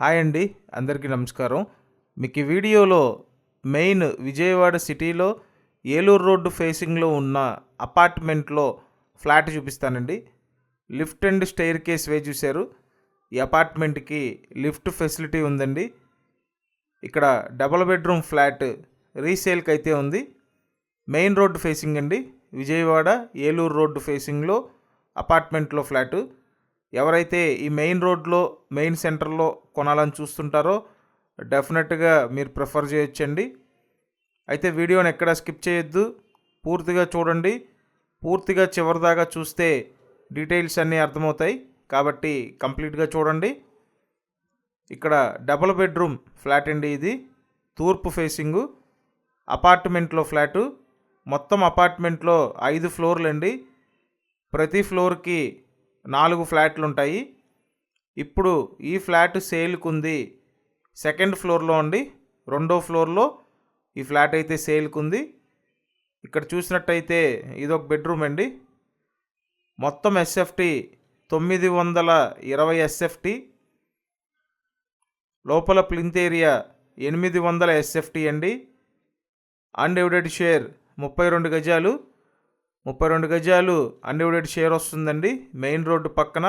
Hi అండి, అందరికీ నమస్కారం. మీకు ఈ వీడియోలో మెయిన్ విజయవాడ సిటీలో ఏలూరు రోడ్డు ఫేసింగ్లో ఉన్న అపార్ట్మెంట్లో ఫ్లాట్ చూపిస్తానండి. లిఫ్ట్ అండ్ స్టెయిర్ కేస్ వే చూశారు. ఈ అపార్ట్మెంట్కి లిఫ్ట్ ఫెసిలిటీ ఉందండి. ఇక్కడ డబుల్ బెడ్రూమ్ ఫ్లాట్ రీసేల్కి అయితే ఉంది. మెయిన్ రోడ్డు ఫేసింగ్ అండి. విజయవాడ ఏలూరు రోడ్డు ఫేసింగ్లో అపార్ట్మెంట్లో ఫ్లాటు. ఎవరైతే ఈ మెయిన్ రోడ్లో మెయిన్ సెంటర్లో కొనాలని చూస్తుంటారో డెఫినెట్గా మీరు ప్రిఫర్ చేయొచ్చండి. అయితే వీడియోని ఎక్కడ స్కిప్ చేయొద్దు, పూర్తిగా చూడండి. పూర్తిగా చివరిదాకా చూస్తే డీటెయిల్స్ అన్నీ అర్థమవుతాయి కాబట్టి కంప్లీట్గా చూడండి. ఇక్కడ డబుల్ బెడ్రూమ్ ఫ్లాట్ అండి. ఇది తూర్పు ఫేసింగు అపార్ట్మెంట్లో ఫ్లాటు. మొత్తం అపార్ట్మెంట్లో 5 ఫ్లోర్లు అండి. ప్రతి ఫ్లోర్కి 4 ఫ్లాట్లు ఉంటాయి. ఇప్పుడు ఈ ఫ్లాట్ సేల్కి ఉంది. సెకండ్ ఫ్లోర్లో అండి, రెండో ఫ్లోర్లో ఈ ఫ్లాట్ అయితే సేల్కి ఉంది. ఇక్కడ చూసినట్టయితే ఇదొక బెడ్రూమ్ అండి. మొత్తం ఎస్ఎఫ్టీ 920 ఎస్ఎఫ్టీ. లోపల ప్లింత్ ఏరియా 800 ఎస్ఎఫ్టీ అండి. అన్డివైడెడ్ షేర్ 32 గజాలు. 32 గజాలు అన్డివైడెడ్ షేర్ వస్తుందండి. మెయిన్ రోడ్డు పక్కన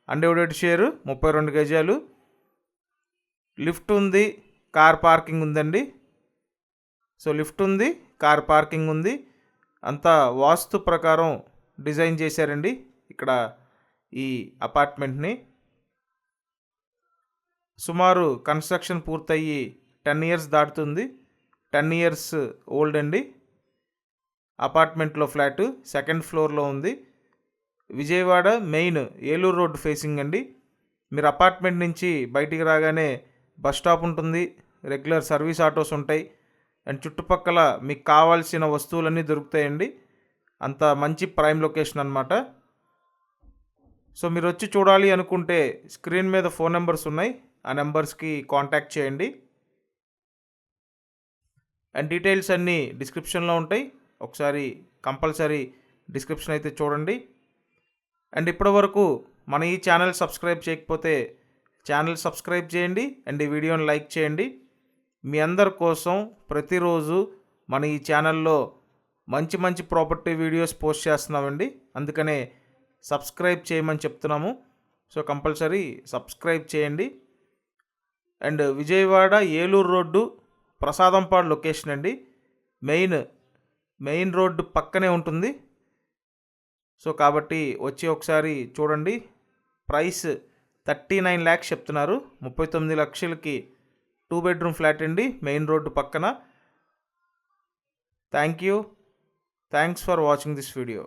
అన్డివైడెడ్ షేరు 32 గజాలు. లిఫ్ట్ ఉంది, కార్ పార్కింగ్ ఉందండి. సో లిఫ్ట్ ఉంది, కార్ పార్కింగ్ ఉంది. అంతా వాస్తు ప్రకారం డిజైన్ చేశారండి ఇక్కడ ఈ అపార్ట్మెంట్ని. సుమారు కన్స్ట్రక్షన్ పూర్తయ్యి 10 ఇయర్స్ దాటుతుంది. 10 ఇయర్స్ ఓల్డ్ అండి. అపార్ట్మెంట్లో ఫ్లాటు సెకండ్ ఫ్లోర్లో ఉంది. Vijayawada main Eluru road facing అండి. మీరు అపార్ట్మెంట్ నుంచి బయటికి రాగానే బస్ స్టాప్ ఉంటుంది, రెగ్యులర్ సర్వీస్ ఆటోస్ ఉంటాయి, అండ్ చుట్టుపక్కల మీకు కావాల్సిన వస్తువులన్నీ దొరుకుతాయండి. అంత మంచి ప్రైమ్ లొకేషన్ అన్నమాట. సో మీరు వచ్చి చూడాలి అనుకుంటే స్క్రీన్ మీద ఫోన్ నెంబర్స్ ఉన్నాయి, ఆ నెంబర్స్కి కాంటాక్ట్ చేయండి. అండ్ డీటెయిల్స్ అన్నీ డిస్క్రిప్షన్లో ఉంటాయి. ఒకసారి కంపల్సరీ డిస్క్రిప్షన్ అయితే చూడండి. అండ్ ఇప్పటి వరకు మన ఈ ఛానల్ సబ్స్క్రైబ్ చేయకపోతే ఛానల్ సబ్స్క్రైబ్ చేయండి అండ్ ఈ వీడియోని లైక్ చేయండి. మీ అందరి కోసం ప్రతిరోజు మన ఈ ఛానల్లో మంచి మంచి ప్రాపర్టీ వీడియోస్ పోస్ట్ చేస్తున్నామండి. అందుకనే సబ్స్క్రైబ్ చేయమని చెప్తున్నాము. సో కంపల్సరీ సబ్స్క్రైబ్ చేయండి. And Vijayawada Eluru road Prasadampadu location అండి. మెయిన్ రోడ్డు పక్కనే ఉంటుంది. సో కాబట్టి వచ్చి ఒకసారి చూడండి. ప్రైస్ 39 lakhs చెప్తున్నారు. 39 లక్షలకి 2 బెడ్రూమ్ ఫ్లాట్ అండి, మెయిన్ రోడ్డు పక్కన. Thanks for watching this video.